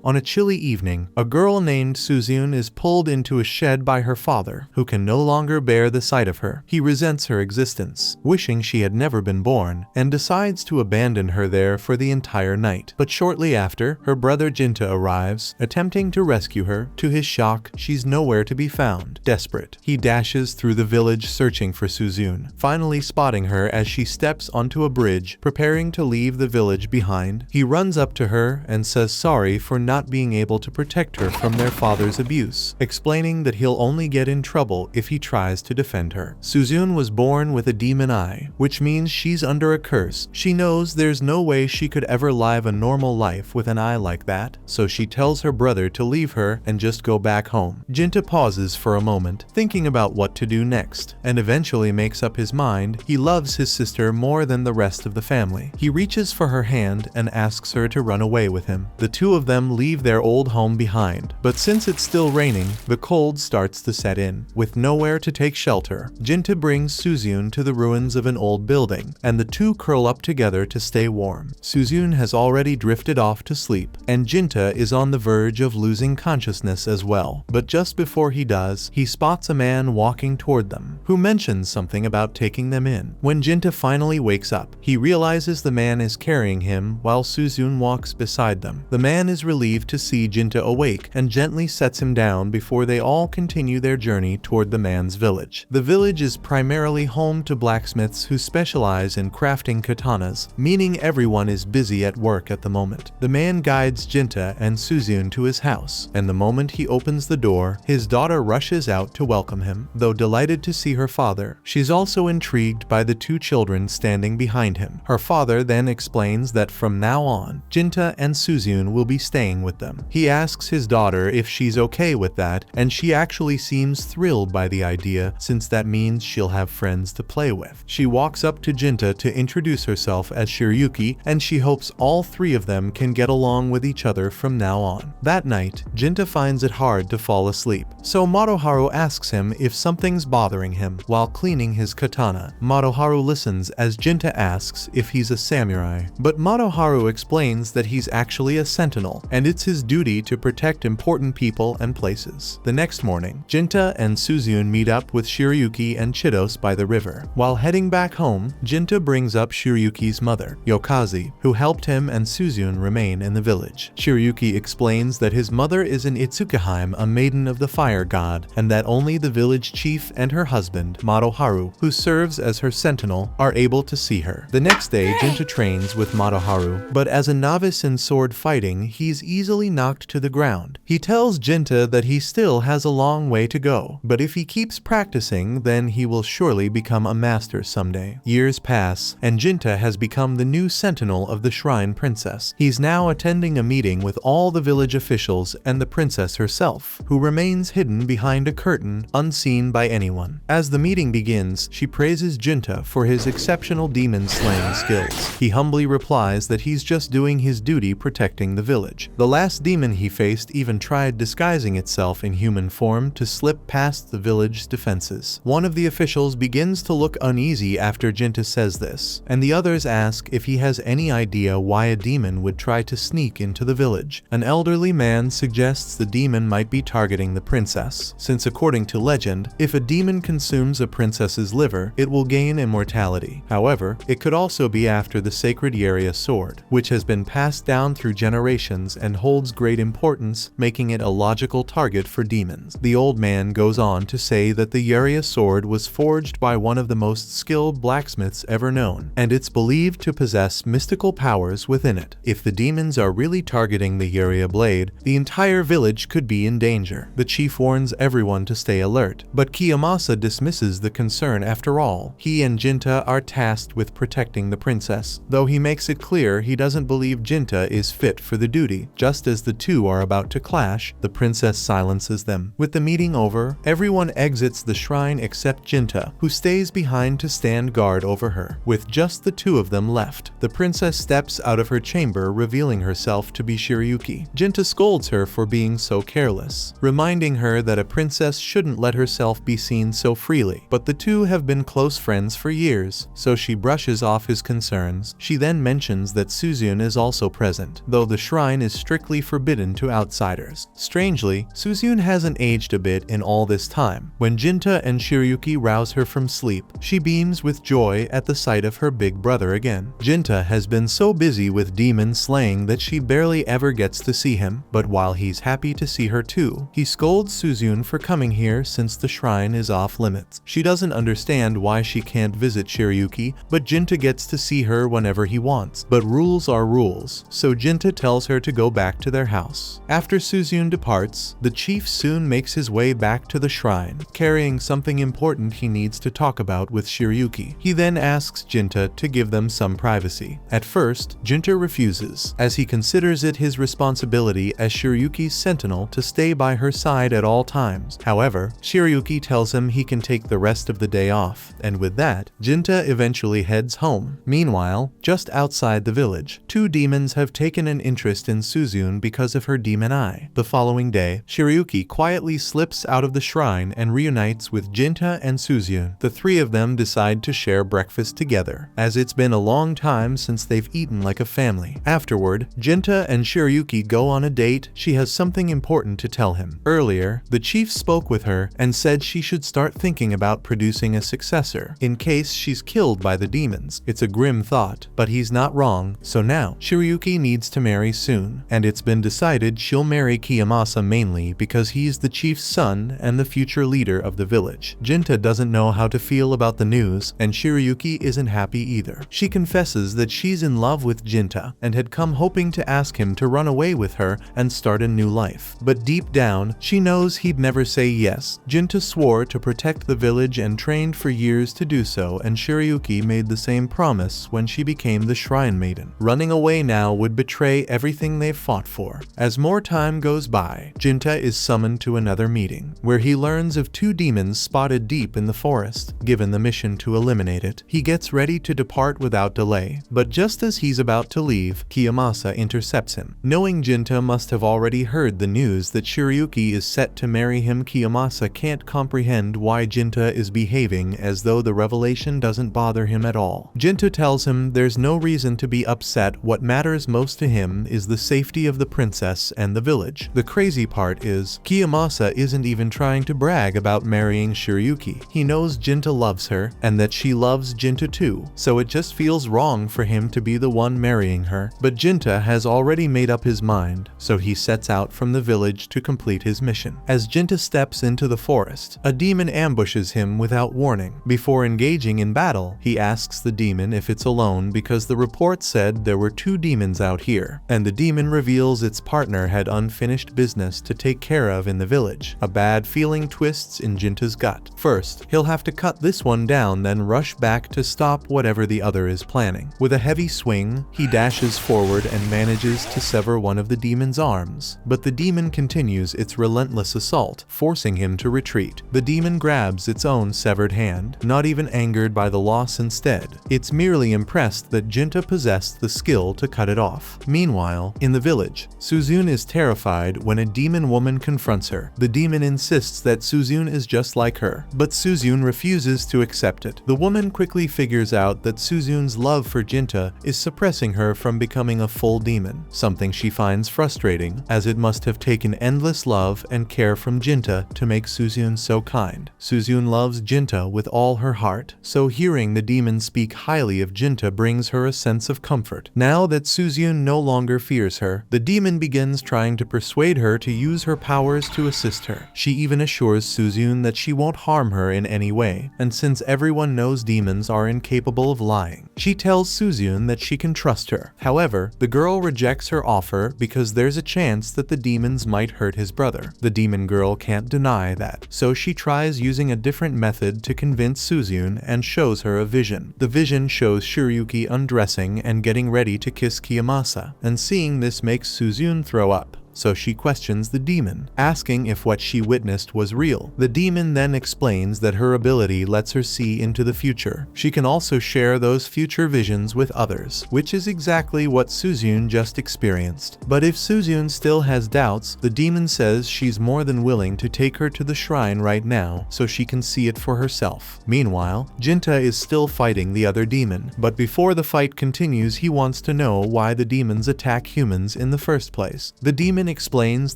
On a chilly evening, a girl named Suzune is pulled into a shed by her father, who can no longer bear the sight of her. He resents her existence, wishing she had never been born, and decides to abandon her there for the entire night. But shortly after, her brother Jinta arrives, attempting to rescue her. To his shock, she's nowhere to be found. Desperate, he dashes through the village searching for Suzune, finally spotting her as she steps onto a bridge, preparing to leave the village behind. He runs up to her and says sorry for not being able to protect her from their father's abuse, explaining that he'll only get in trouble if he tries to defend her. Suzune was born with a demon eye, which means she's under a curse. She knows there's no way she could ever live a normal life with an eye like that, so she tells her brother to leave her and just go back home. Jinta pauses for a moment, thinking about what to do next, and eventually makes up his mind. He loves his sister more than the rest of the family. He reaches for her hand and asks her to run away with him. The two of them leave their old home behind, but since it's still raining, the cold starts to set in. With nowhere to take shelter, Jinta brings Suzune to the ruins of an old building, and the two curl up together to stay warm. Suzune has already drifted off to sleep, and Jinta is on the verge of losing consciousness as well. But just before he does, he spots a man walking toward them, who mentions something about taking them in. When Jinta finally wakes up, he realizes the man is carrying him while Suzune walks beside them. The man is relieved to see Jinta awake and gently sets him down before they all continue their journey toward the man's village. The village is primarily home to blacksmiths who specialize in crafting katanas, meaning everyone is busy at work at the moment. The man guides Jinta and Suzune to his house, and the moment he opens the door, his daughter rushes out to welcome him. Though delighted to see her father, she's also intrigued by the two children standing behind him. Her father then explains that from now on, Jinta and Suzune will be staying with them. He asks his daughter if she's okay with that, and she actually seems thrilled by the idea, since that means she'll have friends to play with. She walks up to Jinta to introduce herself as Shiryuki, and she hopes all three of them can get along with each other from now on. That night, Jinta finds it hard to fall asleep, so Madoharu asks him if something's bothering him while cleaning his katana. Madoharu listens as Jinta asks if he's a samurai, but Madoharu explains that he's actually a sentinel, and it's his duty to protect important people and places. The next morning, Jinta and Suzune meet up with Shiryuki and Chidos by the river. While heading back home, Jinta brings up Shiryuki's mother, Yokazi, who helped him and Suzune remain in the village. Shiryuki explains that his mother is an Itsukaheim, a maiden of the fire god, and that only the village chief and her husband, Madoharu, who serves as her sentinel, are able to see her. The next day, Jinta trains with Madoharu, but as a novice in sword fighting, he's easily knocked to the ground. He tells Jinta that he still has a long way to go, but if he keeps practicing, then he will surely become a master someday. Years pass, and Jinta has become the new sentinel of the Shrine Princess. He's now attending a meeting with all the village officials and the princess herself, who remains hidden behind a curtain, unseen by anyone. As the meeting begins, she praises Jinta for his exceptional demon-slaying skills. He humbly replies that he's just doing his duty protecting the village. The last demon he faced even tried disguising itself in human form to slip past the village's defenses. One of the officials begins to look uneasy after Jinta says this, and the others ask if he has any idea why a demon would try to sneak into the village. An elderly man suggests the demon might be targeting the princess, since according to legend, if a demon consumes a princess's liver, it will gain immortality. However, it could also be after the sacred Yeria sword, which has been passed down through generations and holds great importance, making it a logical target for demons. The old man goes on to say that the Yeria sword was forged by one of the most skilled blacksmiths ever known, and it's believed to possess mystical powers within it. If the demons are really targeting the Yeria blade, the entire village could be in danger. The chief warns everyone to stay alert, but Kiyomasa dismisses the concern after all. He and Jinta are tasked with protecting the princess, though he makes it clear he doesn't believe Jinta is fit for the duty. Just as the two are about to clash, the princess silences them. With the meeting over, everyone exits the shrine except Jinta, who stays behind to stand guard over her. With just the two of them left, the princess steps out of her chamber, revealing herself to be Shiryuki. Jinta scolds her for being so careless, reminding her that a princess shouldn't let herself be seen so freely. But the two have been close friends for years, so she brushes off his concerns. She then mentions that Suzune is also present, though the shrine is strict strictly forbidden to outsiders. Strangely, Suzyun hasn't aged a bit in all this time. When Jinta and Shiryuki rouse her from sleep, she beams with joy at the sight of her big brother again. Jinta has been so busy with demon slaying that she barely ever gets to see him, but while he's happy to see her too, he scolds Suzyun for coming here since the shrine is off limits. She doesn't understand why she can't visit Shiryuki, but Jinta gets to see her whenever he wants. But rules are rules, so Jinta tells her to go back to their house. After Suzyun departs, the chief soon makes his way back to the shrine, carrying something important he needs to talk about with Shiryuki. He then asks Jinta to give them some privacy. At first, Jinta refuses, as he considers it his responsibility as Shiryuki's sentinel to stay by her side at all times. However, Shiryuki tells him he can take the rest of the day off, and with that, Jinta eventually heads home. Meanwhile, just outside the village, two demons have taken an interest in Suzyun because of her demon eye. The following day, Shiryuki quietly slips out of the shrine and reunites with Jinta and Suzyun. The three of them decide to share breakfast together, as it's been a long time since they've eaten like a family. Afterward, Jinta and Shiryuki go on a date. She has something important to tell him. Earlier, the chief spoke with her and said she should start thinking about producing a successor, in case she's killed by the demons. It's a grim thought, but he's not wrong, so now, Shiryuki needs to marry soon, and it's been decided she'll marry Kiyomasa mainly because he's the chief's son and the future leader of the village. Jinta doesn't know how to feel about the news, and Shiryuki isn't happy either. She confesses that she's in love with Jinta, and had come hoping to ask him to run away with her and start a new life. But deep down, she knows he'd never say yes. Jinta swore to protect the village and trained for years to do so, and Shiryuki made the same promise when she became the Shrine Maiden. Running away now would betray everything they've fought for. As more time goes by, Jinta is summoned to another meeting, where he learns of two demons spotted deep in the forest. Given the mission to eliminate it, he gets ready to depart without delay. But just as he's about to leave, Kiyomasa intercepts him. Knowing Jinta must have already heard the news that Shiryuki is set to marry him, Kiyomasa can't comprehend why Jinta is behaving as though the revelation doesn't bother him at all. Jinta tells him there's no reason to be upset. What matters most to him is the safety of the princess and the village. The crazy part is, Kiyomasa isn't even trying to brag about marrying Shiryuki. He knows Jinta loves her, and that she loves Jinta too, so it just feels wrong for him to be the one marrying her. But Jinta has already made up his mind, so he sets out from the village to complete his mission. As Jinta steps into the forest, a demon ambushes him without warning. Before engaging in battle, he asks the demon if it's alone because the report said there were two demons out here, and the demon reveals its partner had unfinished business to take care of in the village. A bad feeling twists in Jinta's gut. First, he'll have to cut this one down, then rush back to stop whatever the other is planning. With a heavy swing, he dashes forward and manages to sever one of the demon's arms, but the demon continues its relentless assault, forcing him to retreat. The demon grabs its own severed hand, not even angered by the loss. Instead, it's merely impressed that Jinta possessed the skill to cut it off. Meanwhile, in the village, Suzyun is terrified when a demon woman confronts her. The demon insists that Suzyun is just like her, but Suzyun refuses to accept it. The woman quickly figures out that Suzyun's love for Jinta is suppressing her from becoming a full demon, something she finds frustrating, as it must have taken endless love and care from Jinta to make Suzyun so kind. Suzyun loves Jinta with all her heart, so hearing the demon speak highly of Jinta brings her a sense of comfort. Now that Suzyun no longer fears her, the demon begins trying to persuade her to use her powers to assist her. She even assures Suzyun that she won't harm her in any way, and since everyone knows demons are incapable of lying, she tells Suzyun that she can trust her. However, the girl rejects her offer because there's a chance that the demons might hurt his brother. The demon girl can't deny that, so she tries using a different method to convince Suzyun and shows her a vision. The vision shows Shiryuki undressing and getting ready to kiss Kiyomasa, and seeing this makes Suzyun throw up. so she questions the demon, asking if what she witnessed was real. The demon then explains that her ability lets her see into the future. She can also share those future visions with others, which is exactly what Suzyun just experienced. But if Suzyun still has doubts, the demon says she's more than willing to take her to the shrine right now so she can see it for herself. Meanwhile, Jinta is still fighting the other demon, but before the fight continues, he wants to know why the demons attack humans in the first place. The demon explains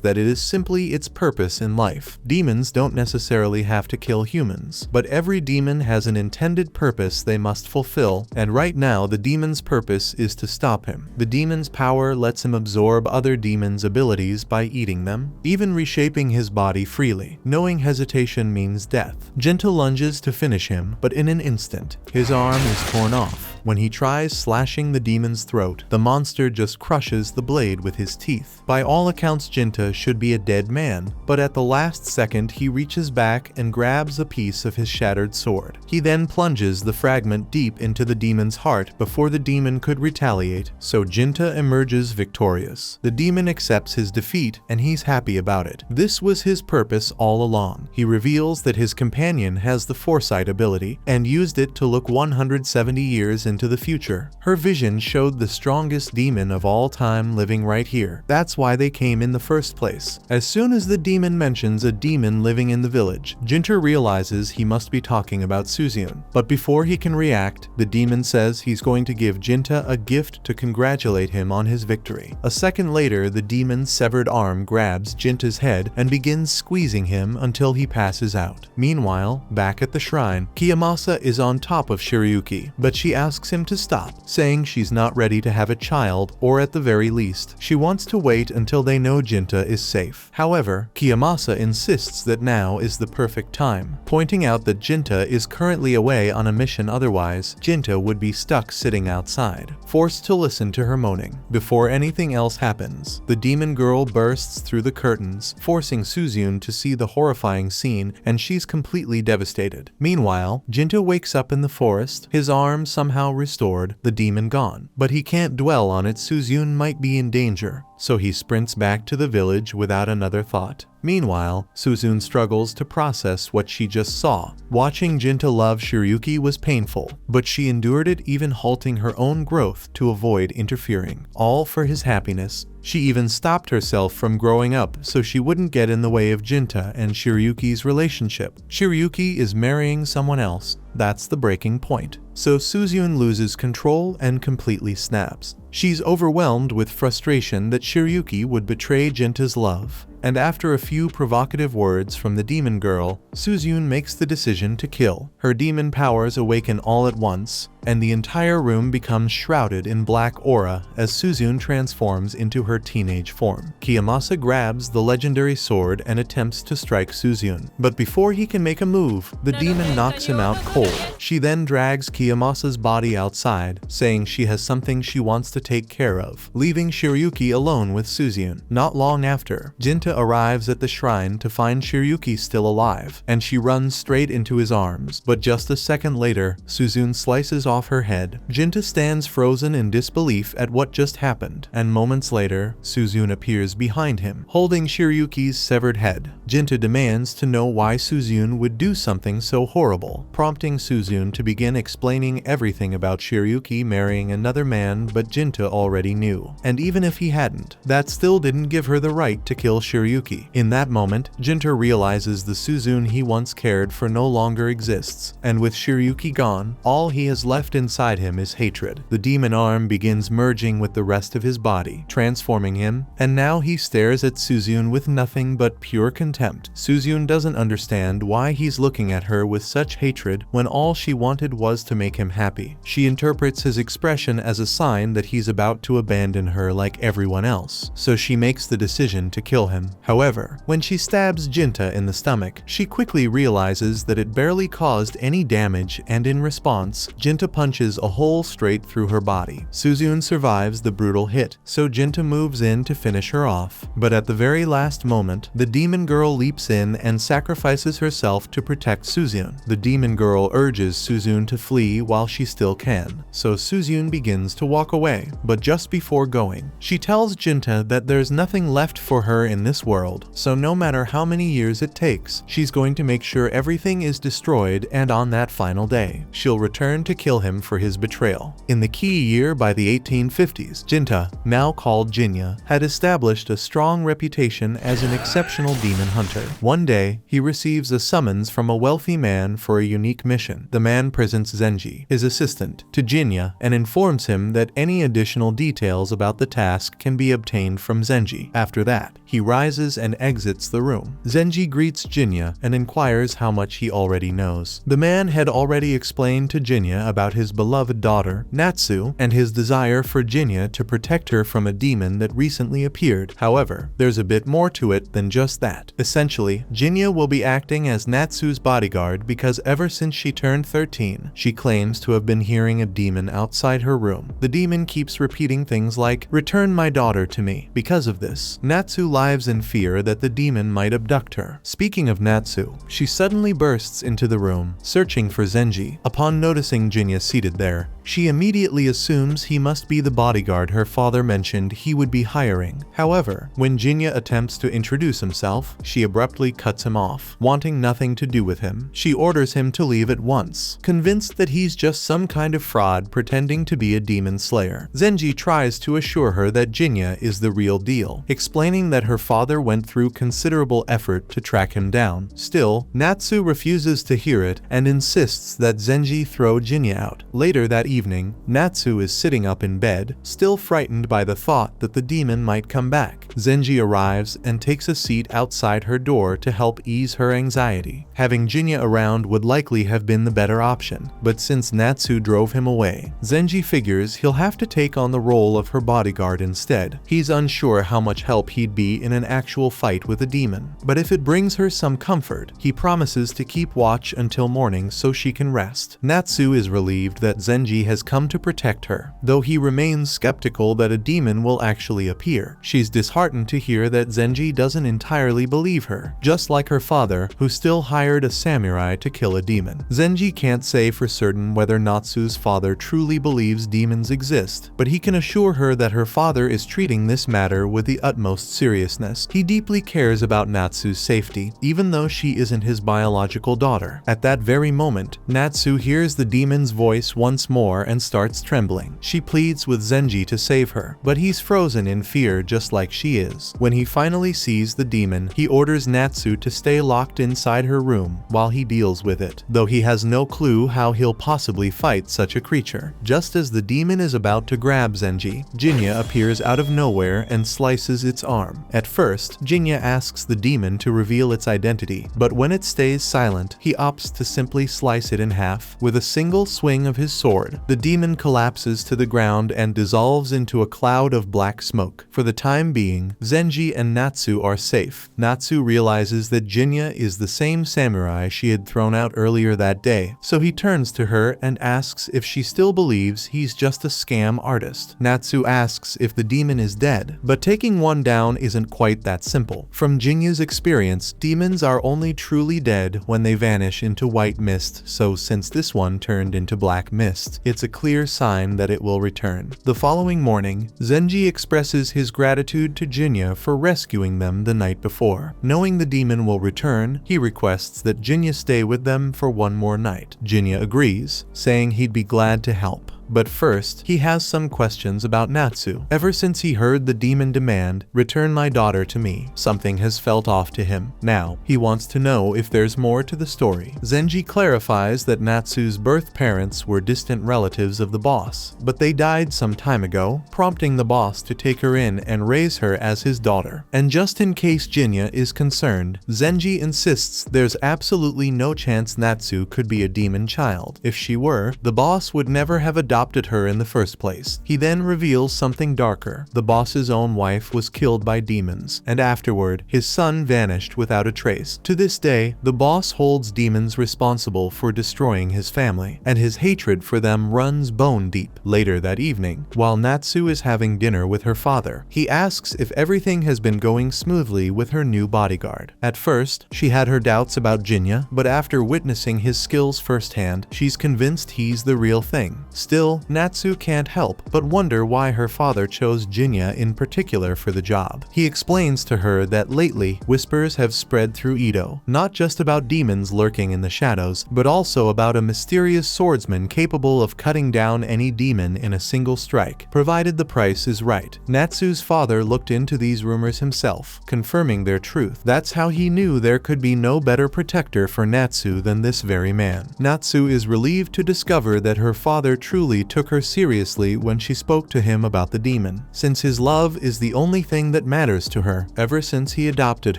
that it is simply its purpose in life. Demons don't necessarily have to kill humans, but every demon has an intended purpose they must fulfill, and right now the demon's purpose is to stop him. The demon's power lets him absorb other demons' abilities by eating them, even reshaping his body freely. Knowing hesitation means death. Jinta lunges to finish him, but in an instant, his arm is torn off. When he tries slashing the demon's throat, the monster just crushes the blade with his teeth. By all accounts, Jinta should be a dead man, but at the last second he reaches back and grabs a piece of his shattered sword. He then plunges the fragment deep into the demon's heart before the demon could retaliate, so Jinta emerges victorious. The demon accepts his defeat, and he's happy about it. This was his purpose all along. He reveals that his companion has the foresight ability, and used it to look 170 years into the future. Her vision showed the strongest demon of all time living right here. That's why they came in the first place. As soon as the demon mentions a demon living in the village, Jinta realizes he must be talking about Suzyun. But before he can react, the demon says he's going to give Jinta a gift to congratulate him on his victory. A second later, the demon's severed arm grabs Jinta's head and begins squeezing him until he passes out. Meanwhile, back at the shrine, Kiyomasa is on top of Shiryuki, but she asks him to stop, saying she's not ready to have a child, or at the very least, she wants to wait until they know Jinta is safe. However, Kiyomasa insists that now is the perfect time, pointing out that Jinta is currently away on a mission, otherwise, Jinta would be stuck sitting outside, forced to listen to her moaning. Before anything else happens, the demon girl bursts through the curtains, forcing Suzyun to see the horrifying scene, and she's completely devastated. Meanwhile, Jinta wakes up in the forest, his arm somehow restored, the demon gone. But he can't dwell on it. Suzyun might be in danger, so he sprints back to the village without another thought. Meanwhile, Suzyun struggles to process what she just saw. Watching Jinta love Shiryuki was painful, but she endured it, even halting her own growth to avoid interfering, all for his happiness. She even stopped herself from growing up so she wouldn't get in the way of Jinta and Shiryuki's relationship. Shiryuki is marrying someone else. That's the breaking point. So Suzyun loses control and completely snaps. She's overwhelmed with frustration that Shiryuki would betray Jinta's love. And after a few provocative words from the demon girl, Suzyun makes the decision to kill. Her demon powers awaken all at once, and the entire room becomes shrouded in black aura as Suzyun transforms into her teenage form. Kiyomasa grabs the legendary sword and attempts to strike Suzyun, but before he can make a move, the demon knocks him out cold. She then drags Kiyomasa's body outside, saying she has something she wants to take care of, leaving Shiryuki alone with Suzyun. Not long after, Jinta arrives at the shrine to find Shiryuki still alive, and she runs straight into his arms, but just a second later, Suzyun slices off her head. Jinta stands frozen in disbelief at what just happened, and moments later, Suzyun appears behind him, holding Shiryuki's severed head. Jinta demands to know why Suzyun would do something so horrible, prompting Suzyun to begin explaining everything about Shiryuki marrying another man, but Jinta already knew. And even if he hadn't, that still didn't give her the right to kill Shiryuki. In that moment, Jinta realizes the Suzyun he once cared for no longer exists, and with Shiryuki gone, all he has left inside him is hatred. The demon arm begins merging with the rest of his body, transforming him, and now he stares at Suzyun with nothing but pure contempt. Suzyun doesn't understand why he's looking at her with such hatred when all she wanted was to make him happy. She interprets his expression as a sign that he's about to abandon her like everyone else, so she makes the decision to kill him. However, when she stabs Jinta in the stomach, she quickly realizes that it barely caused any damage, and in response, Jinta punches a hole straight through her body. Suzyun survives the brutal hit, so Jinta moves in to finish her off. But at the very last moment, the demon girl leaps in and sacrifices herself to protect Suzyun. The demon girl girl urges Suzune to flee while she still can, so Suzune begins to walk away. But just before going, she tells Jinta that there's nothing left for her in this world, so no matter how many years it takes, she's going to make sure everything is destroyed, and on that final day, she'll return to kill him for his betrayal. In the key year by the 1850s, Jinta, now called Jinya, had established a strong reputation as an exceptional demon hunter. One day, he receives a summons from a wealthy man for a unique mission. The man presents Zenji, his assistant, to Jinya and informs him that any additional details about the task can be obtained from Zenji. After that, he rises and exits the room. Zenji greets Jinya and inquires how much he already knows. The man had already explained to Jinya about his beloved daughter, Natsu, and his desire for Jinya to protect her from a demon that recently appeared. However, there's a bit more to it than just that. Essentially, Jinya will be acting as Natsu's bodyguard because ever since she turned 13, she claims to have been hearing a demon outside her room. The demon keeps repeating things like, "Return my daughter to me." Because of this, Natsu lives in fear that the demon might abduct her. Speaking of Natsu, she suddenly bursts into the room, searching for Zenji. Upon noticing Jinya seated there, she immediately assumes he must be the bodyguard her father mentioned he would be hiring. However, when Jinya attempts to introduce himself, she abruptly cuts him off. Wanting nothing to do with him, she orders him to leave at once, convinced that he's just some kind of fraud pretending to be a demon slayer. Zenji tries to assure her that Jinya is the real deal, explaining that her father went through considerable effort to track him down. Still, Natsu refuses to hear it and insists that Zenji throw Jinya out. Later that evening, Natsu is sitting up in bed, still frightened by the thought that the demon might come back. Zenji arrives and takes a seat outside her door to help ease her anxiety. Having Jinya around would likely have been the better option, but since Natsu drove him away, Zenji figures he'll have to take on the role of her bodyguard instead. He's unsure how much help he'd be in an actual fight with a demon, but if it brings her some comfort, he promises to keep watch until morning so she can rest. Natsu is relieved that Zenji has come to protect her, though he remains skeptical that a demon will actually appear. She's disheartened to hear that Zenji doesn't entirely believe her, just like her father, who still hired a samurai to kill a demon. Zenji can't say for certain whether Natsu's father truly believes demons exist, but he can assure her that her father is treating this matter with the utmost seriousness. He deeply cares about Natsu's safety, even though she isn't his biological daughter. At that very moment, Natsu hears the demon's voice once more and starts trembling. She pleads with Zenji to save her, but he's frozen in fear just like she is. When he finally sees the demon, he orders Natsu to stay locked inside her room while he deals with it, though he has no clue how he'll possibly fight such a creature. Just as the demon is about to grab Zenji, Jinya appears out of nowhere and slices its arm. At first, Jinya asks the demon to reveal its identity, but when it stays silent, he opts to simply slice it in half. With a single swing of his sword, the demon collapses to the ground and dissolves into a cloud of black smoke. For the time being, Zenji and Natsu are safe. Natsu realizes that Jinya is the same samurai she had thrown out earlier that day, so he turns to her and asks if she still believes he's just a scam artist. Natsu asks if the demon is dead, but taking one down isn't quite that simple. From Jinya's experience, demons are only truly dead when they vanish into white mist, so since this one turned into black mist, it's a clear sign that it will return. The following morning, Zenji expresses his gratitude to Jinya for rescuing them the night before. Knowing the demon will return, he requests that Jinya stay with them for one more night. Jinya agrees, saying he'd be glad to help. But first, he has some questions about Natsu. Ever since he heard the demon demand, "Return my daughter to me," something has felt off to him. Now, he wants to know if there's more to the story. Zenji clarifies that Natsu's birth parents were distant relatives of the boss, but they died some time ago, prompting the boss to take her in and raise her as his daughter. And just in case Jinya is concerned, Zenji insists there's absolutely no chance Natsu could be a demon child. If she were, the boss would never have adopted adopted her in the first place. He then reveals something darker. The boss's own wife was killed by demons, and afterward, his son vanished without a trace. To this day, the boss holds demons responsible for destroying his family, and his hatred for them runs bone deep. Later that evening, while Natsu is having dinner with her father, he asks if everything has been going smoothly with her new bodyguard. At first, she had her doubts about Jinya, but after witnessing his skills firsthand, she's convinced he's the real thing. Still, Natsu can't help but wonder why her father chose Jinya in particular for the job. He explains to her that lately, whispers have spread through Edo, not just about demons lurking in the shadows, but also about a mysterious swordsman capable of cutting down any demon in a single strike, provided the price is right. Natsu's father looked into these rumors himself, confirming their truth. That's how he knew there could be no better protector for Natsu than this very man. Natsu is relieved to discover that her father truly took her seriously when she spoke to him about the demon, since his love is the only thing that matters to her. Ever since he adopted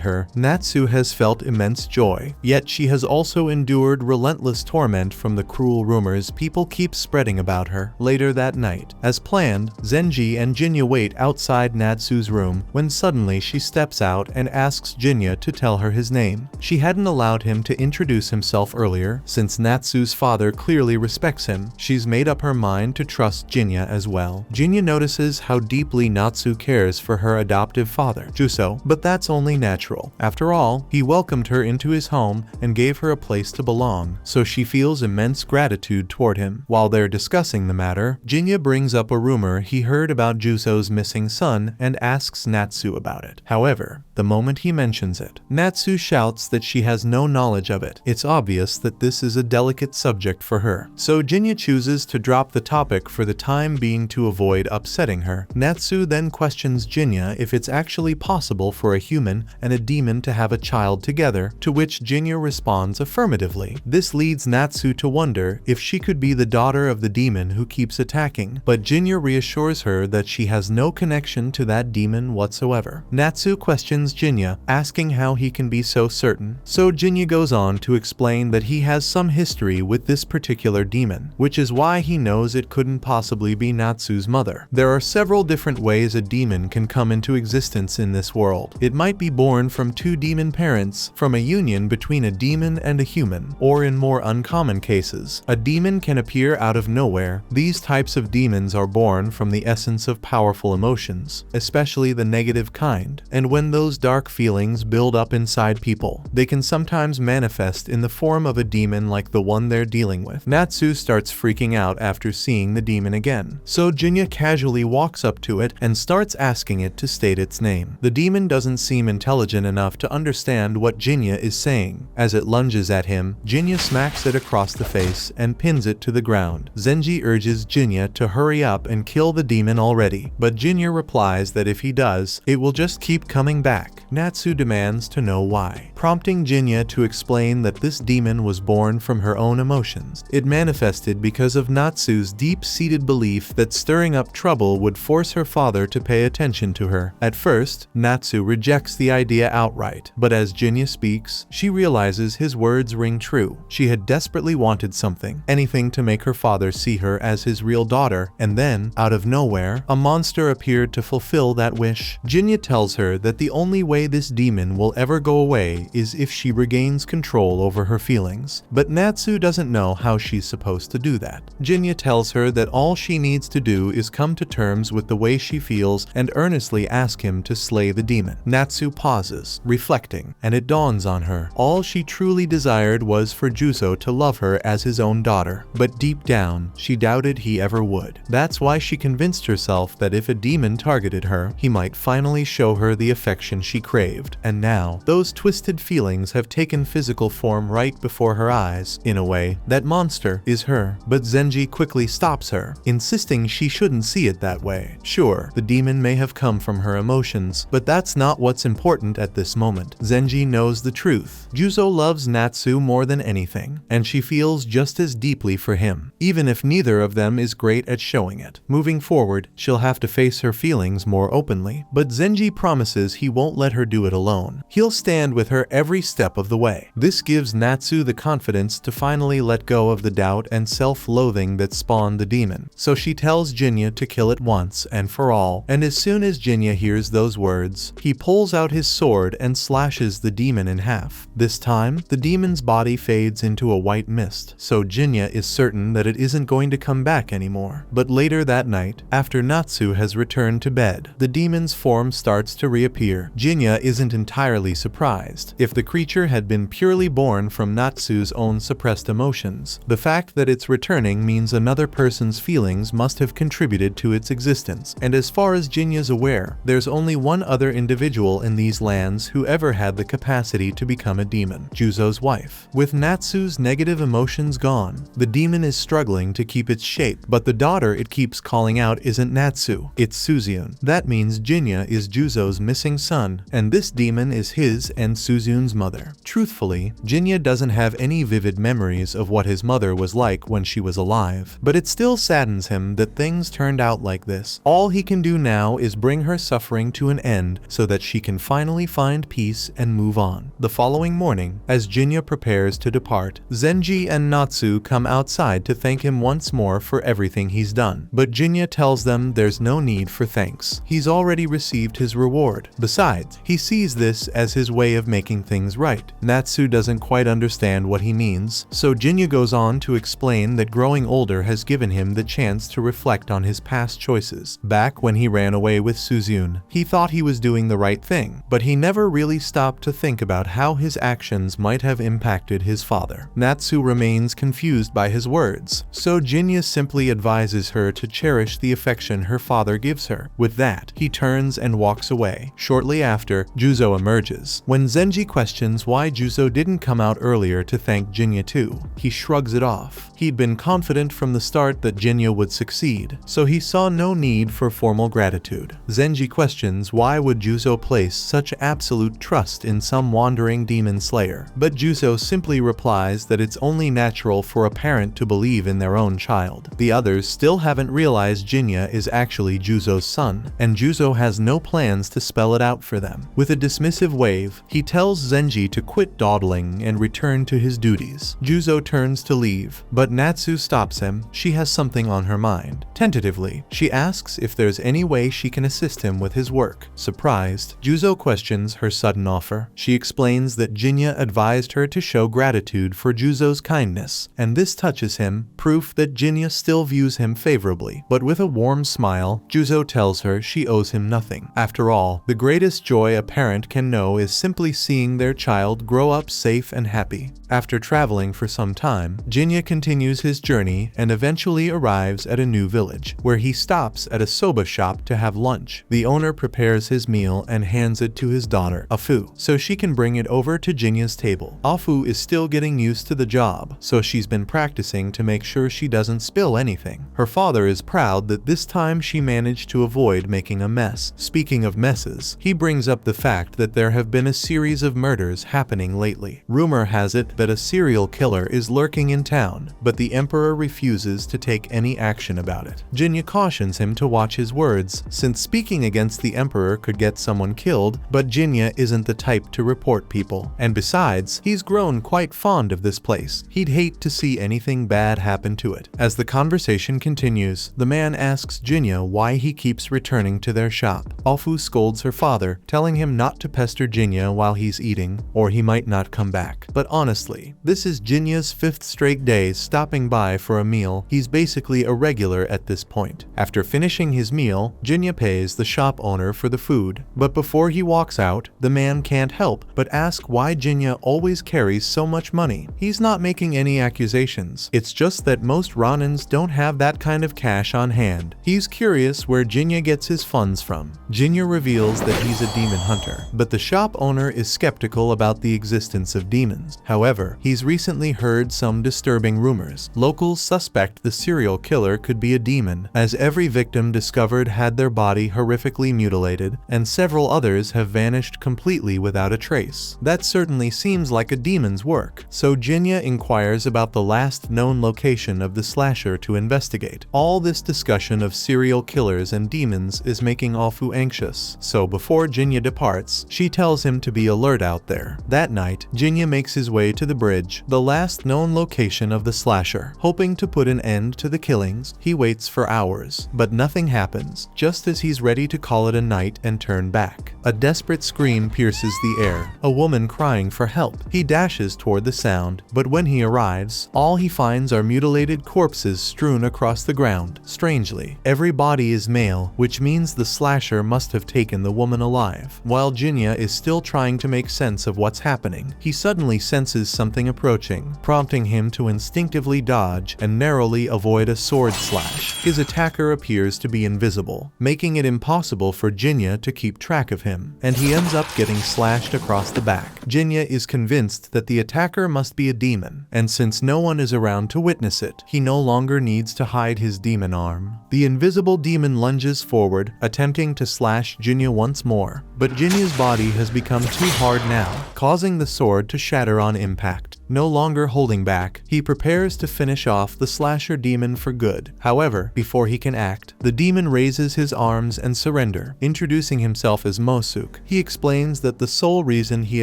her, Natsu has felt immense joy, yet she has also endured relentless torment from the cruel rumors people keep spreading about her. Later that night, as planned, Zenji and Jinya wait outside Natsu's room when suddenly she steps out and asks Jinya to tell her his name. She hadn't allowed him to introduce himself earlier, since Natsu's father clearly respects him. She's made up her mind to trust Jinya as well. Jinya notices how deeply Natsu cares for her adoptive father, Juso, but that's only natural. After all, he welcomed her into his home and gave her a place to belong, so she feels immense gratitude toward him. While they're discussing the matter, Jinya brings up a rumor he heard about Juso's missing son and asks Natsu about it. However, the moment he mentions it, Natsu shouts that she has no knowledge of it. It's obvious that this is a delicate subject for her, so Jinya chooses to drop the topic for the time being to avoid upsetting her. Natsu then questions Jinya if it's actually possible for a human and a demon to have a child together, to which Jinya responds affirmatively. This leads Natsu to wonder if she could be the daughter of the demon who keeps attacking, but Jinya reassures her that she has no connection to that demon whatsoever. Natsu questions Jinya, asking how he can be so certain, so Jinya goes on to explain that he has some history with this particular demon, which is why he knows it couldn't possibly be Natsu's mother. There are several different ways a demon can come into existence in this world. It might be born from two demon parents, from a union between a demon and a human, or in more uncommon cases, a demon can appear out of nowhere. These types of demons are born from the essence of powerful emotions, especially the negative kind, and when those dark feelings build up inside people, they can sometimes manifest in the form of a demon like the one they're dealing with. Natsu starts freaking out after seeing the demon again, so Jinya casually walks up to it and starts asking it to state its name. The demon doesn't seem intelligent enough to understand what Jinya is saying. As it lunges at him, Jinya smacks it across the face and pins it to the ground. Zenji urges Jinya to hurry up and kill the demon already, but Jinya replies that if he does, it will just keep coming back. Natsu demands to know why, prompting Jinya to explain that this demon was born from her own emotions. It manifested because of Natsu's deep-seated belief that stirring up trouble would force her father to pay attention to her. At first, Natsu rejects the idea outright, but as Jinya speaks, she realizes his words ring true. She had desperately wanted something, anything to make her father see her as his real daughter, and then, out of nowhere, a monster appeared to fulfill that wish. Jinya tells her that the only way this demon will ever go away is if she regains control over her feelings, but Natsu doesn't know how she's supposed to do that. Jinya tells her that all she needs to do is come to terms with the way she feels and earnestly ask him to slay the demon. Natsu pauses, reflecting, and it dawns on her. All she truly desired was for Juso to love her as his own daughter, but deep down, she doubted he ever would. That's why she convinced herself that if a demon targeted her, he might finally show her the affection she craved. And now, those twisted feelings have taken physical form right before her eyes. In a way, that monster is her. But Zenji quickly stops her, insisting she shouldn't see it that way. Sure, the demon may have come from her emotions, but that's not what's important at this moment. Zenji knows the truth. Juso loves Natsu more than anything, and she feels just as deeply for him, even if neither of them is great at showing it. Moving forward, she'll have to face her feelings more openly, but Zenji promises he won't let her do it alone. He'll stand with her every step of the way. This gives Natsu the confidence to finally let go of the doubt and self-loathing that spawn the demon, so she tells Jinya to kill it once and for all, and as soon as Jinya hears those words, he pulls out his sword and slashes the demon in half. This time, the demon's body fades into a white mist, so Jinya is certain that it isn't going to come back anymore. But later that night, after Natsu has returned to bed, the demon's form starts to reappear. Jinya isn't entirely surprised. If the creature had been purely born from Natsu's own suppressed emotions, the fact that it's returning means another person's feelings must have contributed to its existence. And as far as Jinya's aware, there's only one other individual in these lands who ever had the capacity to become a demon: Juzo's wife. With Natsu's negative emotions gone, the demon is struggling to keep its shape, but the daughter it keeps calling out isn't Natsu, it's Suzyun. That means Jinya is Juzo's missing son, and this demon is his and Suzyun's mother. Truthfully, Jinya doesn't have any vivid memories of what his mother was like when she was alive, but it still saddens him that things turned out like this. All he can do now is bring her suffering to an end so that she can finally find peace and move on. The following morning, as Jinya prepares to depart, Zenji and Natsu come outside to thank him once more for everything he's done. But Jinya tells them there's no need for thanks. He's already received his reward. Besides, he sees this as his way of making things right. Natsu doesn't quite understand what he means, so Jinya goes on to explain that growing older has given him the chance to reflect on his past choices. Back when he ran away with Suzyun, he thought he was doing the right thing, but he never really stopped to think about how his actions might have impacted his father. Natsu remains confused by his words, so Jinya simply advises her to cherish the affection her father gives her. With that, he turns and walks away. Shortly after, Juzo emerges. When Zenji questions why Juzo didn't come out earlier to thank Jinya too, he shrugs it off. He'd been confident from the start that Jinya would succeed, so he saw no need for formal gratitude. Zenji questions why would Juzo place such absolute trust in some wandering demon slayer, but Juzo simply replies that it's only natural for a parent to believe in their own child. The others still haven't realized Jinya is actually Juzo's son, and Juzo has no plans to spell it out for them. With a dismissive wave, he tells Zenji to quit dawdling and return to his duties. Juzo turns to leave, but Natsu stops him. She has something on her mind. Tentatively, she asks if there's any way she can assist him with his work. Surprised, Juzo questions her sudden offer. She explains that Jinya advised her to show gratitude for Juzo's kindness, and this touches him, proof that Jinya still views him favorably. But with a warm smile, Juzo tells her she owes him nothing. After all, the greatest joy a parent can know is simply seeing their child grow up safe and happy. After traveling for some time, Jinya continues his journey and eventually arrives at a new village, where he stops at a soba shop to have lunch. The owner prepares his meal and hands it to his daughter, Afu, so she can bring it over to Jinya's table. Afu is still getting used to the job, so she's been practicing to make sure she doesn't spill anything. Her father is proud that this time she managed to avoid making a mess. Speaking of messes, he brings up the fact that there have been a series of murders happening lately. Rumor has it that a serial killer is lurking in town, but the emperor refuses to take any action about it. Jinya cautions him to watch his words, since speaking against the emperor could get someone killed, but Jinya isn't the type to report people. And besides, he's grown quite fond of this place. He'd hate to see anything bad happen to it. As the conversation continues, the man asks Jinya why he keeps returning to their shop. Afu scolds her father, telling him not to pester Jinya while he's eating, or he might not come back. But honestly, this is Jinya's 5th straight day stopping by for a meal. He's basically a regular at this point. After finishing his meal, Jinya pays the shop owner for the food, but before he walks out, the man can't help but ask why Jinya always carries so much money. He's not making any accusations. It's just that most Ronins don't have that kind of cash on hand. He's curious where Jinya gets his funds from. Jinya reveals that he's a demon hunter, but the shop owner is skeptical about the existence of demons. However, he's recently heard some disturbing rumors. Locals suspect the serial killer could be a demon, as every victim discovered had their body horrifically mutilated, and several others have vanished completely without a trace. That certainly seems like a demon's work, so Jinya inquires about the last known location of the slasher to investigate. All this discussion of serial killers and demons is making Afu anxious, so before Jinya departs, she tells him to be alert out there. That night, Jinya makes his way to the bridge, the last known location of the slasher, hoping to put an end to the killings. He waits for hours, but nothing happens. Just as he's ready to call it a night and turn back, a desperate scream pierces the air, a woman crying for help. He dashes toward the sound, but when he arrives, all he finds are mutilated corpses strewn across the ground. Strangely, every body is male, which means the slasher must have taken the woman alive. While Jinya is still trying to make sense of what's happening, he suddenly senses something approaching, prompting him to instinctively dodge and narrowly avoid a sword slash. His attacker appears to be invisible, making it impossible for Jinya to keep track of him, and he ends up getting slashed across the back. Jinya is convinced that the attacker must be a demon, and since no one is around to witness it, he no longer needs to hide his demon arm. The invisible demon lunges forward, attempting to slash Jinya once more, but Jinya's body has become too hard now, causing the sword to shatter on impact. No longer holding back, he prepares to finish off the slasher demon for good. However, before he can act, the demon raises his arms and surrender, introducing himself as Mosuk. He explains that the sole reason he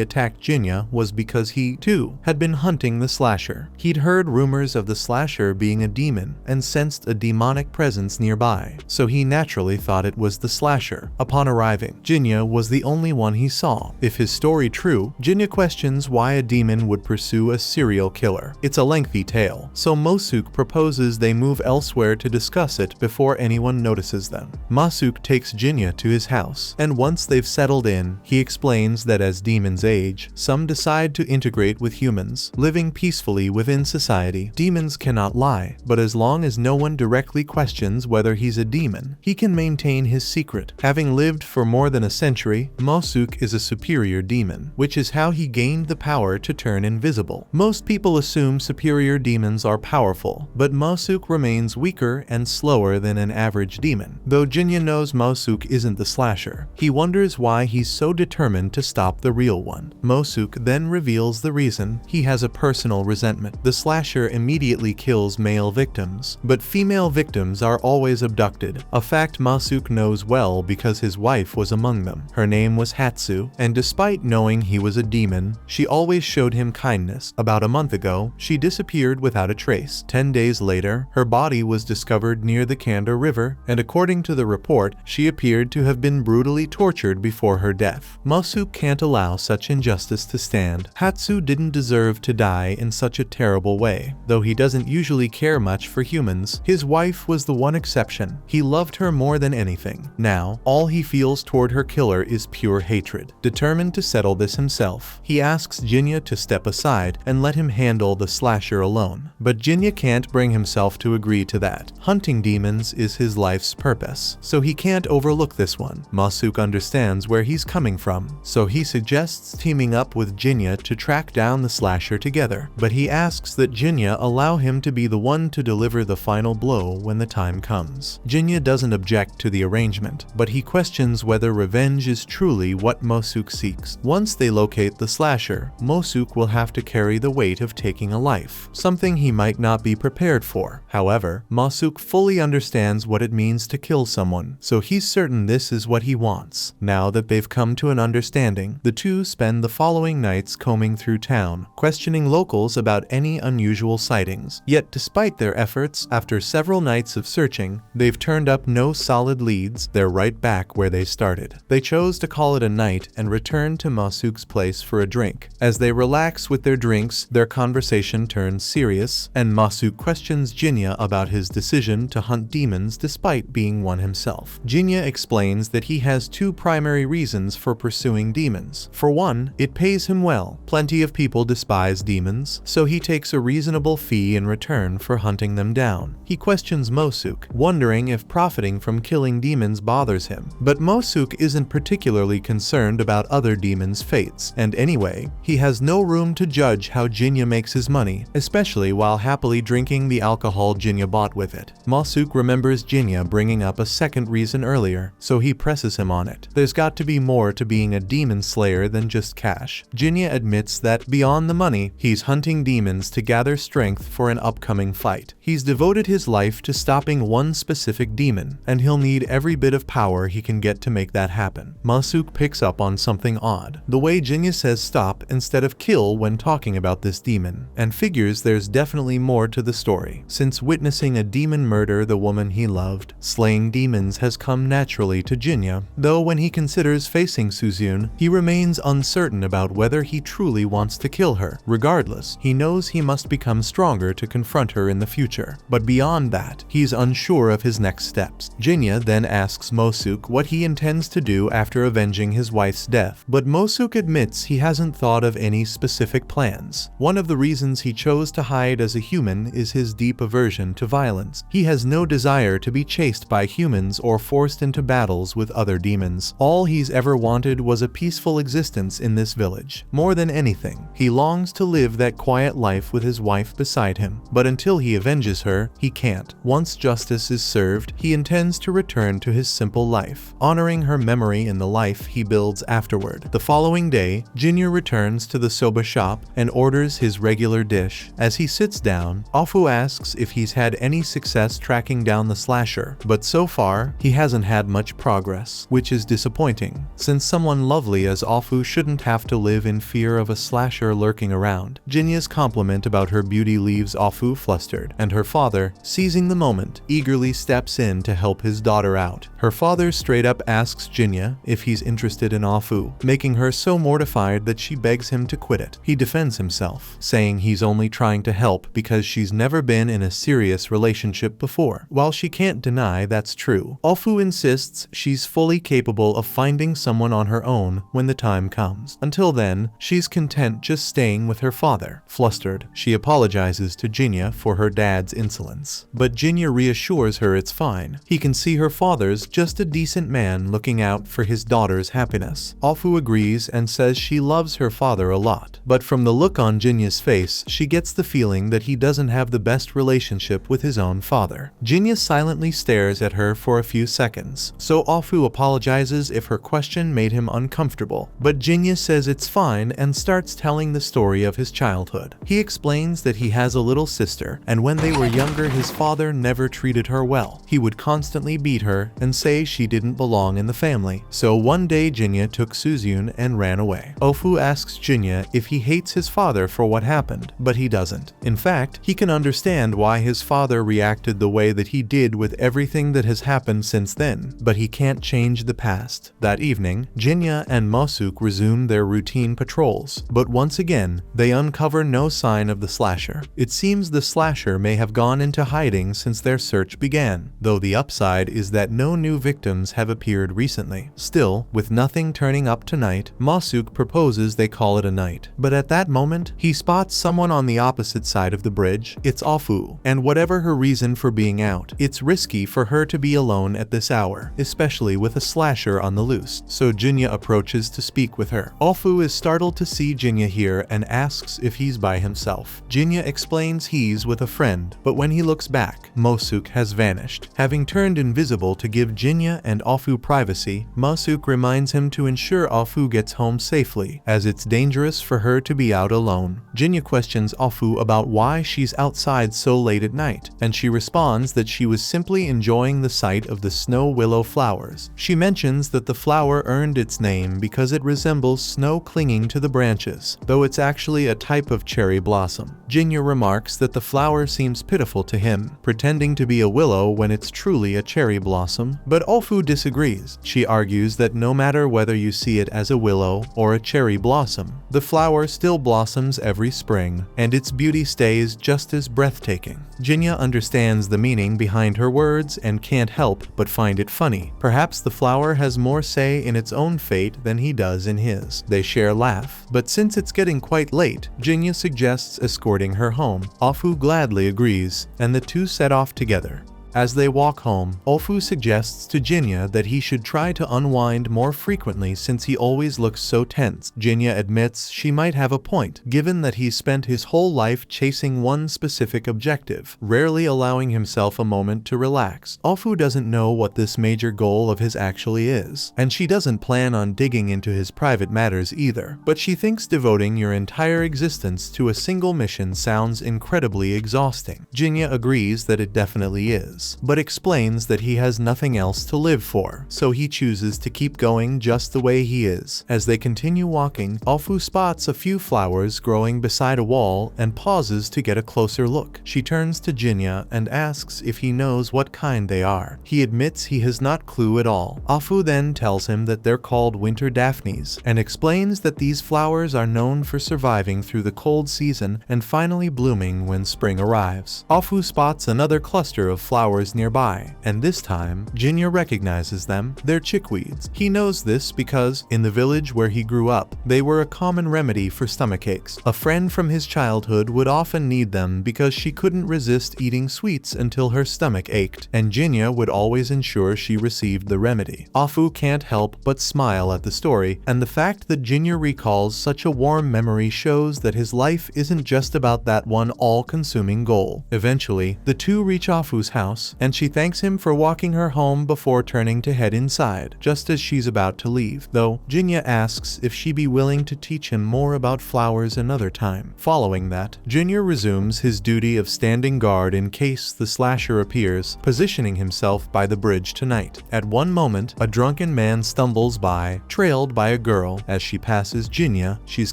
attacked Jinya was because he, too, had been hunting the slasher. He'd heard rumors of the slasher being a demon and sensed a demonic presence nearby, so he naturally thought it was the slasher. Upon arriving, Jinya was the only one he saw. If his story true, Jinya questions why a demon would pursue a serial killer. It's a lengthy tale, so Mosuk proposes they move elsewhere to discuss it before anyone notices them. Mosuk takes Jinya to his house, and once they've settled in, he explains that as demons age, some decide to integrate with humans, living peacefully within society. Demons cannot lie, but as long as no one directly questions whether he's a demon, he can maintain his secret. Having lived for more than a century, Mosuk is a superior demon, which is how he gained the power to turn invisible. Most people assume superior demons are powerful, but Mosuk remains weaker and slower than an average demon. Though Jinya knows Mosuk isn't the slasher, he wonders why he's so determined to stop the real one. Mosuk then reveals the reason: he has a personal resentment. The slasher immediately kills male victims, but female victims are always abducted, a fact Mosuk knows well because his wife was among them. Her name was Hatsu, and despite knowing he was a demon, she always showed him kindness. About a month ago, she disappeared without a trace. 10 days later, her body was discovered near the Kanda River, and according to the report, she appeared to have been brutally tortured before her death. Mosuk can't allow such injustice to stand. Hatsu didn't deserve to die in such a terrible way. Though he doesn't usually care much for humans, his wife was the one exception. He loved her more than anything. Now, all he feels toward her killer is pure hatred. Determined to settle this himself, he asks Jinya to step aside and let him handle the slasher alone. But Jinya can't bring himself to agree to that. Hunting demons is his life's purpose, so he can't overlook this one. Mosuk understands where he's coming from, so he suggests teaming up with Jinya to track down the slasher together. But he asks that Jinya allow him to be the one to deliver the final blow when the time comes. Jinya doesn't object to the arrangement, but he questions whether revenge is truly what Mosuk seeks. Once they locate the slasher, Mosuk will have to carry the weight of taking a life, something he might not be prepared for. However, Mosuk fully understands what it means to kill someone, so he's certain this is what he wants. Now that they've come to an understanding, the two spend the following nights combing through town, questioning locals about any unusual sightings. Yet despite their efforts, after several nights of searching, they've turned up no solid leads. They're right back where they started. They chose to call it a night and return to Mosuk's place for a drink. As they relax with their drinks, their conversation turns serious, and Mosuk questions Jinya about his decision to hunt demons despite being one himself. Jinya explains that he has two primary reasons for pursuing demons. For one, it pays him well. Plenty of people despise demons, so he takes a reasonable fee in return for hunting them down. He questions Mosuk, wondering if profiting from killing demons bothers him. But Mosuk isn't particularly concerned about other demons' fates, and anyway, he has no room to judge how Jinya makes his money, especially while happily drinking the alcohol Jinya bought with it. Mosuk remembers Jinya bringing up a second reason earlier, so he presses him on it. There's got to be more to being a demon slayer than just cash. Jinya admits that, beyond the money, he's hunting demons to gather strength for an upcoming fight. He's devoted his life to stopping one specific demon, and he'll need every bit of power he can get to make that happen. Mosuk picks up on something odd. The way Jinya says stop instead of kill when talking about this demon, and figures there's definitely more to the story. Since witnessing a demon murder the woman he loved, slaying demons has come naturally to Jinya, though when he considers facing Suzyun, he remains uncertain about whether he truly wants to kill her. Regardless, he knows he must become stronger to confront her in the future. But beyond that, he's unsure of his next steps. Jinya then asks Mosuk what he intends to do after avenging his wife's death, but Mosuk admits he hasn't thought of any specific plans. One of the reasons he chose to hide as a human is his deep aversion to violence. He has no desire to be chased by humans or forced into battles with other demons. All he's ever wanted was a peaceful existence in this village. More than anything, he longs to live that quiet life with his wife beside him, but until he avenges her, he can't. Once justice is served, he intends to return to his simple life, honoring her memory in the life he builds afterward. The following day, Jinya returns to the soba shop and orders his regular dish. As he sits down, Afu asks if he's had any success tracking down the slasher, but so far, he hasn't had much progress, which is disappointing, since someone lovely as Afu shouldn't have to live in fear of a slasher lurking around. Jinya's compliment about her beauty leaves Afu flustered, and her father, seizing the moment, eagerly steps in to help his daughter out. Her father straight up asks Jinya if he's interested in Afu, making her so mortified that she begs him to quit it. He defends himself, saying he's only trying to help because she's never been in a serious relationship before. While she can't deny that's true, Afu insists she's fully capable of finding someone on her own when the time comes. Until then, she's content just staying with her father. Flustered, she apologizes to Jinya for her dad's insolence, but Jinya reassures her it's fine. He can see her father's just a decent man looking out for his daughter's happiness. Afu agrees and says she loves her father a lot, but from the look on Jinya's face, she gets the feeling that he doesn't have the best relationship with his own father. Jinya silently stares at her for a few seconds, so Afu apologizes if her question made him uncomfortable, but Jinya says it's fine and starts telling the story of his childhood. He explains that he has a little sister, and when they were younger his father never treated her well. He would constantly beat her and say she didn't belong in the family. So one day Jinya took Suzyun and ran away. Afu asks Jinya if he hates his father for what happened, but he doesn't. In fact, he can understand why his father reacted the way that he did with everything that has happened since then, but he can't change the past. That evening, Jinya and Mosuk resume their routine patrols, but once again, they uncover no sign of the slasher. It seems the slasher may have gone into hiding since their search began, though the upside is that no new victims have appeared recently. Still, with nothing turning up tonight, Mosuk proposes they call it a night. But at that moment, he spots someone on the opposite side of the bridge. It's Afu, and whatever her reason for being out, it's risky for her to be alone at this hour, especially with a slasher on the loose, so Jinya approaches to speak with her. Afu is startled to see Jinya here and asks if he's by himself. Jinya explains he's with a friend, but when he looks back, Mosuk has vanished. Having turned invisible to give Jinya and Afu privacy, Mosuk reminds him to ensure Afu gets home safely, as it's dangerous for her to be out alone. Jinya questions Afu about why she's outside so late at night, and she responds that she was simply enjoying the sight of the snow willow flowers. She mentions that the flower earned its name because it resembles snow clinging to the branches, though it's actually a type of cherry blossom. Jinya remarks that the flower seems pitiful to him, pretending to be a willow when it's truly a cherry blossom, but Afu disagrees. She argues that no matter whether you see it as a willow or a cherry blossom, the flower still blossoms every spring, and its beauty stays just as breathtaking. Jinya understands the meaning behind her words and can't help but find it funny. Perhaps the flower has more say in its own fate than he does in his. They share laugh, but since it's getting quite late, Jinya suggests escorting her home. Afu gladly agrees, and the two set off together. As they walk home, Afu suggests to Jinya that he should try to unwind more frequently since he always looks so tense. Jinya admits she might have a point, given that he's spent his whole life chasing one specific objective, rarely allowing himself a moment to relax. Afu doesn't know what this major goal of his actually is, and she doesn't plan on digging into his private matters either, but she thinks devoting your entire existence to a single mission sounds incredibly exhausting. Jinya agrees that it definitely is. is, but explains that he has nothing else to live for, so he chooses to keep going just the way he is. As they continue walking, Afu spots a few flowers growing beside a wall and pauses to get a closer look. She turns to Jinya and asks if he knows what kind they are. He admits he has not clue at all. Afu then tells him that they're called winter daphnes and explains that these flowers are known for surviving through the cold season and finally blooming when spring arrives. Afu spots another cluster of flowers nearby, and this time, Jinya recognizes them. They're chickweeds. He knows this because, in the village where he grew up, they were a common remedy for stomachaches. A friend from his childhood would often need them because she couldn't resist eating sweets until her stomach ached, and Jinya would always ensure she received the remedy. Afu can't help but smile at the story, and the fact that Jinya recalls such a warm memory shows that his life isn't just about that one all-consuming goal. Eventually, the two reach Afu's house, and she thanks him for walking her home before turning to head inside, just as she's about to leave, though Jinya asks if she'd be willing to teach him more about flowers another time. Following that, Jinya resumes his duty of standing guard in case the slasher appears, positioning himself by the bridge tonight. At one moment, a drunken man stumbles by, trailed by a girl. As she passes Jinya, she's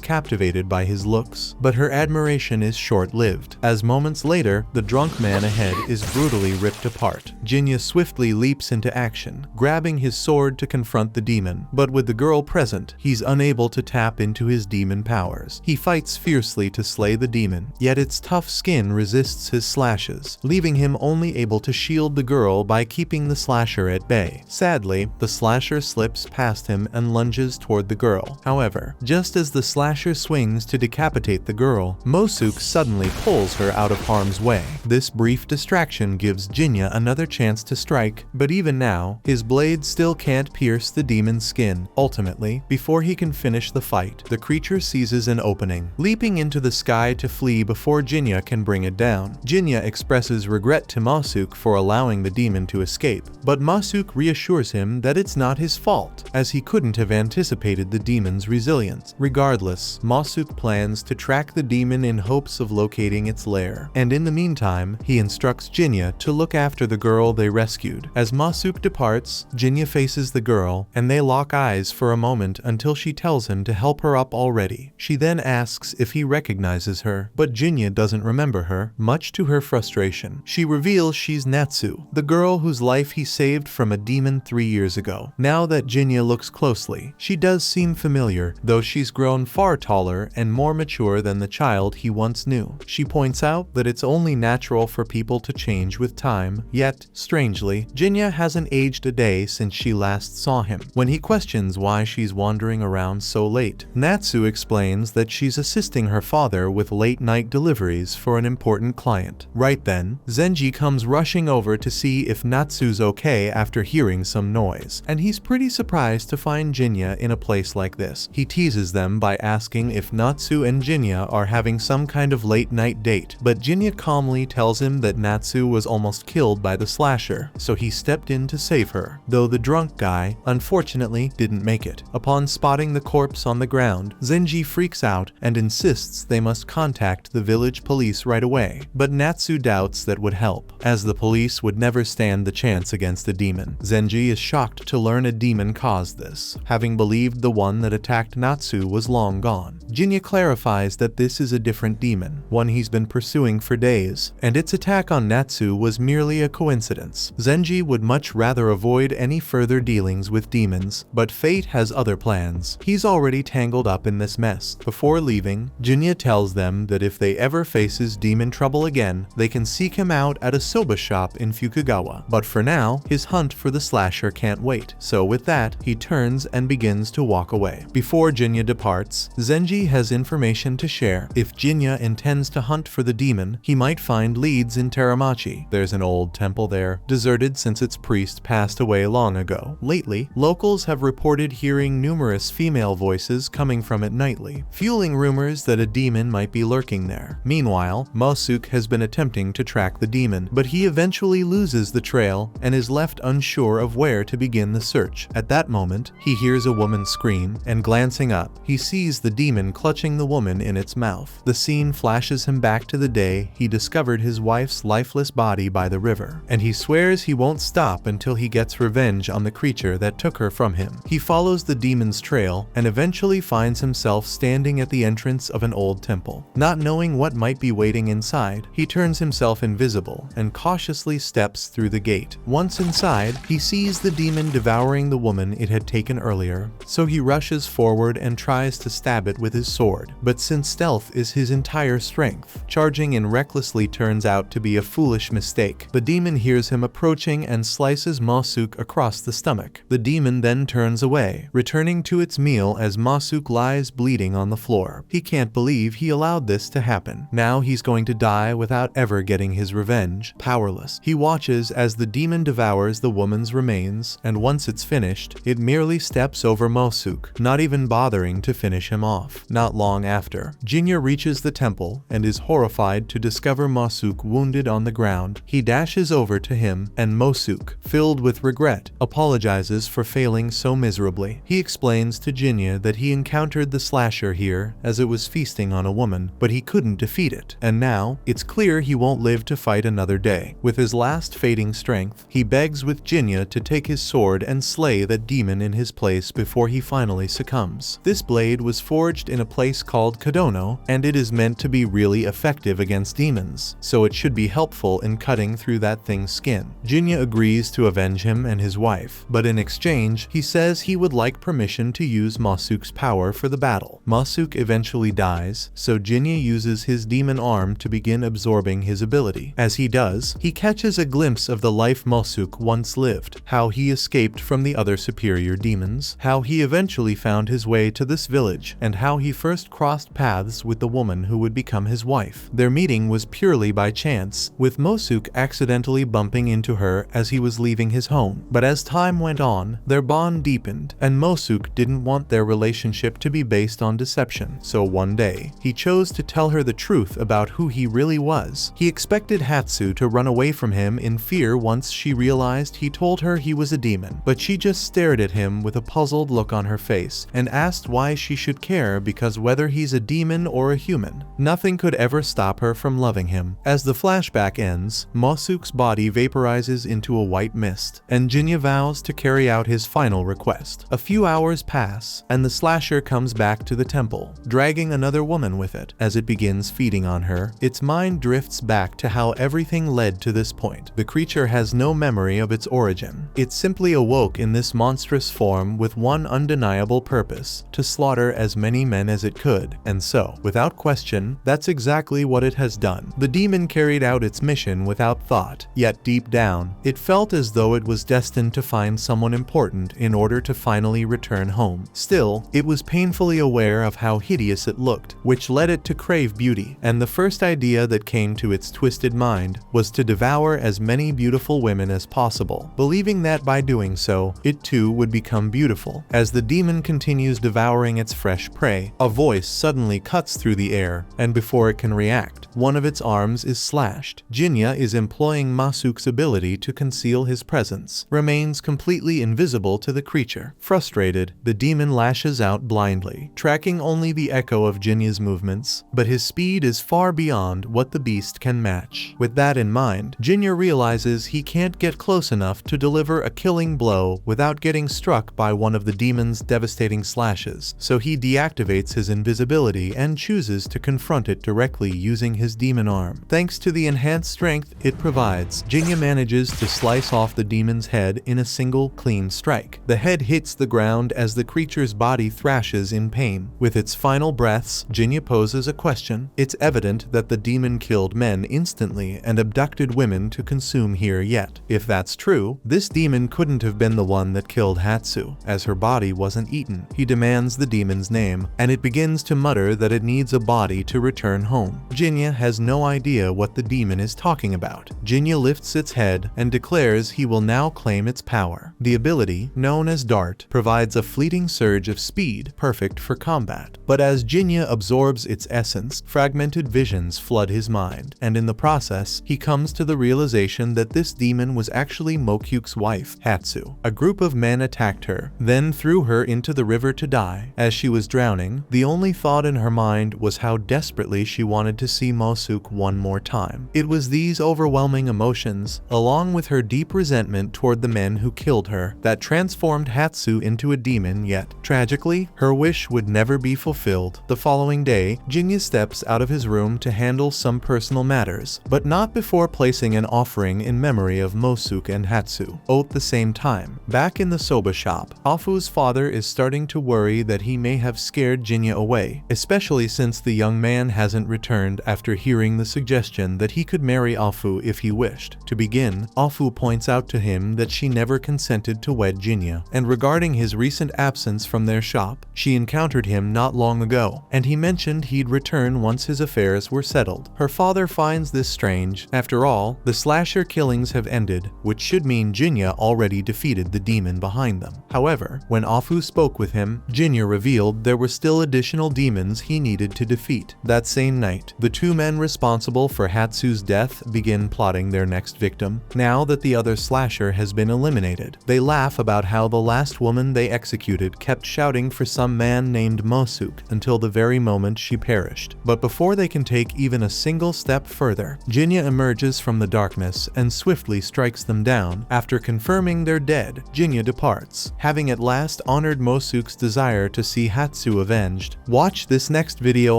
captivated by his looks, but her admiration is short-lived, as moments later, the drunk man ahead is brutally ripped apart. Jinya swiftly leaps into action, grabbing his sword to confront the demon, but with the girl present, he's unable to tap into his demon powers. He fights fiercely to slay the demon, yet its tough skin resists his slashes, leaving him only able to shield the girl by keeping the slasher at bay. Sadly, the slasher slips past him and lunges toward the girl. However, just as the slasher swings to decapitate the girl, Mosuk suddenly pulls her out of harm's way. This brief distraction gives Jinya another chance to strike, but even now, his blade still can't pierce the demon's skin. Ultimately, before he can finish the fight, the creature seizes an opening, leaping into the sky to flee before Jinya can bring it down. Jinya expresses regret to Mosuk for allowing the demon to escape, but Mosuk reassures him that it's not his fault, as he couldn't have anticipated the demon's resilience. Regardless, Mosuk plans to track the demon in hopes of locating its lair, and in the meantime, he instructs Jinya to look after the girl they rescued. As Mosuk departs, Jinya faces the girl, and they lock eyes for a moment until she tells him to help her up already. She then asks if he recognizes her, but Jinya doesn't remember her, much to her frustration. She reveals she's Natsu, the girl whose life he saved from a demon 3 years ago. Now that Jinya looks closely, she does seem familiar, though she's grown far taller and more mature than the child he once knew. She points out that it's only natural for people to change with time, yet, strangely, Jinya hasn't aged a day since she last saw him. When he questions why she's wandering around so late, Natsu explains that she's assisting her father with late-night deliveries for an important client. Right then, Zenji comes rushing over to see if Natsu's okay after hearing some noise, and he's pretty surprised to find Jinya in a place like this. He teases them by asking if Natsu and Jinya are having some kind of late-night date, but Jinya calmly tells him that Natsu was almost killed by the slasher, so he stepped in to save her, though the drunk guy, unfortunately, didn't make it. Upon spotting the corpse on the ground, Zenji freaks out and insists they must contact the village police right away, but Natsu doubts that would help, as the police would never stand the chance against a demon. Zenji is shocked to learn a demon caused this, having believed the one that attacked Natsu was long gone. Jinya clarifies that this is a different demon, one he's been pursuing for days, and its attack on Natsu was merely a coincidence. Zenji would much rather avoid any further dealings with demons, but fate has other plans. He's already tangled up in this mess. Before leaving, Jinya tells them that if they ever faces demon trouble again, they can seek him out at a soba shop in Fukugawa. But for now, his hunt for the slasher can't wait. So with that, he turns and begins to walk away. Before Jinya departs, Zenji has information to share. If Jinya intends to hunt for the demon, he might find leads in Teramachi. There's an old temple there, deserted since its priest passed away long ago. Lately, locals have reported hearing numerous female voices coming from it nightly, fueling rumors that a demon might be lurking there. Meanwhile, Mosuk has been attempting to track the demon, but he eventually loses the trail and is left unsure of where to begin the search. At that moment, he hears a woman scream, and glancing up, he sees the demon clutching the woman in its mouth. The scene flashes him back to the day he discovered his wife's lifeless body by the the river, and he swears he won't stop until he gets revenge on the creature that took her from him. He follows the demon's trail and eventually finds himself standing at the entrance of an old temple. Not knowing what might be waiting inside, he turns himself invisible and cautiously steps through the gate. Once inside, he sees the demon devouring the woman it had taken earlier, so he rushes forward and tries to stab it with his sword. But since stealth is his entire strength, charging in recklessly turns out to be a foolish mistake. The demon hears him approaching and slices Masuk across the stomach. The demon then turns away, returning to its meal as Masuk lies bleeding on the floor. He can't believe he allowed this to happen. Now he's going to die without ever getting his revenge. Powerless, he watches as the demon devours the woman's remains, and once it's finished, it merely steps over Masuk, not even bothering to finish him off. Not long after, Jinya reaches the temple and is horrified to discover Masuk wounded on the ground. He dashes over to him, and Masuk, filled with regret, apologizes for failing so miserably. He explains to Jinya that he encountered the slasher here as it was feasting on a woman, but he couldn't defeat it, and now it's clear he won't live to fight another day. With his last fading strength, he begs with Jinya to take his sword and slay that demon in his place before he finally succumbs. This blade was forged in a place called Kadono, and it is meant to be really effective against demons, so it should be helpful in cutting through that thing's skin. Jinya agrees to avenge him and his wife, but in exchange, he says he would like permission to use Masuk's power for the battle. Masuk eventually dies, so Jinya uses his demon arm to begin absorbing his ability. As he does, he catches a glimpse of the life Masuk once lived, how he escaped from the other superior demons, how he eventually found his way to this village, and how he first crossed paths with the woman who would become his wife. Their meeting was purely by chance, with Masuk accidentally bumping into her as he was leaving his home. But as time went on, their bond deepened, and Masuk didn't want their relationship to be based on deception. So one day, he chose to tell her the truth about who he really was. He expected Hatsu to run away from him in fear once she realized he told her he was a demon, but she just stared at him with a puzzled look on her face and asked why she should care, because whether he's a demon or a human, nothing could ever stop her from loving him. As the flashback ends, Masuk's body vaporizes into a white mist, and Jinya vows to carry out his final request. A few hours pass, and the slasher comes back to the temple, dragging another woman with it. As it begins feeding on her, its mind drifts back to how everything led to this point. The creature has no memory of its origin. It simply awoke in this monstrous form with one undeniable purpose: to slaughter as many men as it could. And so, without question, that's exactly what it has done. The demon carried out its mission without thought, yet deep down, it felt as though it was destined to find someone important in order to finally return home. Still, it was painfully aware of how hideous it looked, which led it to crave beauty, and the first idea that came to its twisted mind was to devour as many beautiful women as possible, believing that by doing so, it too would become beautiful. As the demon continues devouring its fresh prey, a voice suddenly cuts through the air, and before it can react, one of its arms is slashed. Jinya is employing Masuk's ability to conceal his presence, remains completely invisible to the creature. Frustrated, the demon lashes out blindly, tracking only the echo of Jinya's movements, but his speed is far beyond what the beast can match. With that in mind, Jinya realizes he can't get close enough to deliver a killing blow without getting struck by one of the demon's devastating slashes, so he deactivates his invisibility and chooses to confront it directly using his demon arm. Thanks to the enhanced strength it provides, Jinya manages to slice off the demon's head in a single clean strike. The head hits the ground as the creature's body thrashes in pain. With its final breaths, Jinya poses a question. It's evident that the demon killed men instantly and abducted women to consume here, yet if that's true, this demon couldn't have been the one that killed Hatsu, as her body wasn't eaten. He demands the demon's name, and it begins to mutter that it needs a body to return home. Jinya has no idea what the demon is talking about. Jinya lifts its head and declares he will now claim its power. The ability, known as Dart, provides a fleeting surge of speed, perfect for combat. But as Jinya absorbs its essence, fragmented visions flood his mind, and in the process, he comes to the realization that this demon was actually Mokyuke's wife, Hatsu. A group of men attacked her, then threw her into the river to die. As she was drowning, the only thought in her mind was how desperately she wanted to see Masuk one more time. It was these overwhelming overwhelming emotions, along with her deep resentment toward the men who killed her, that transformed Hatsu into a demon. Yet, tragically, her wish would never be fulfilled. The following day, Jinya steps out of his room to handle some personal matters, but not before placing an offering in memory of Mosuke and Hatsu. At the same time, back in the soba shop, Afu's father is starting to worry that he may have scared Jinya away, especially since the young man hasn't returned after hearing the suggestion that he could marry Afu if he wished. To begin, Afu points out to him that she never consented to wed Jinya, and regarding his recent absence from their shop, she encountered him not long ago, and he mentioned he'd return once his affairs were settled. Her father finds this strange. After all, the slasher killings have ended, which should mean Jinya already defeated the demon behind them. However, when Afu spoke with him, Jinya revealed there were still additional demons he needed to defeat. That same night, the two men responsible for Hatsu's death begin plotting their next victim. Now that the other slasher has been eliminated, they laugh about how the last woman they executed kept shouting for some man named Mosuke until the very moment she perished. But before they can take even a single step further, Jinya emerges from the darkness and swiftly strikes them down. After confirming they're dead, Jinya departs, having at last honored Mosuke's desire to see Hatsu avenged. Watch this next video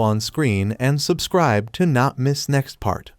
on screen and subscribe to not miss next part.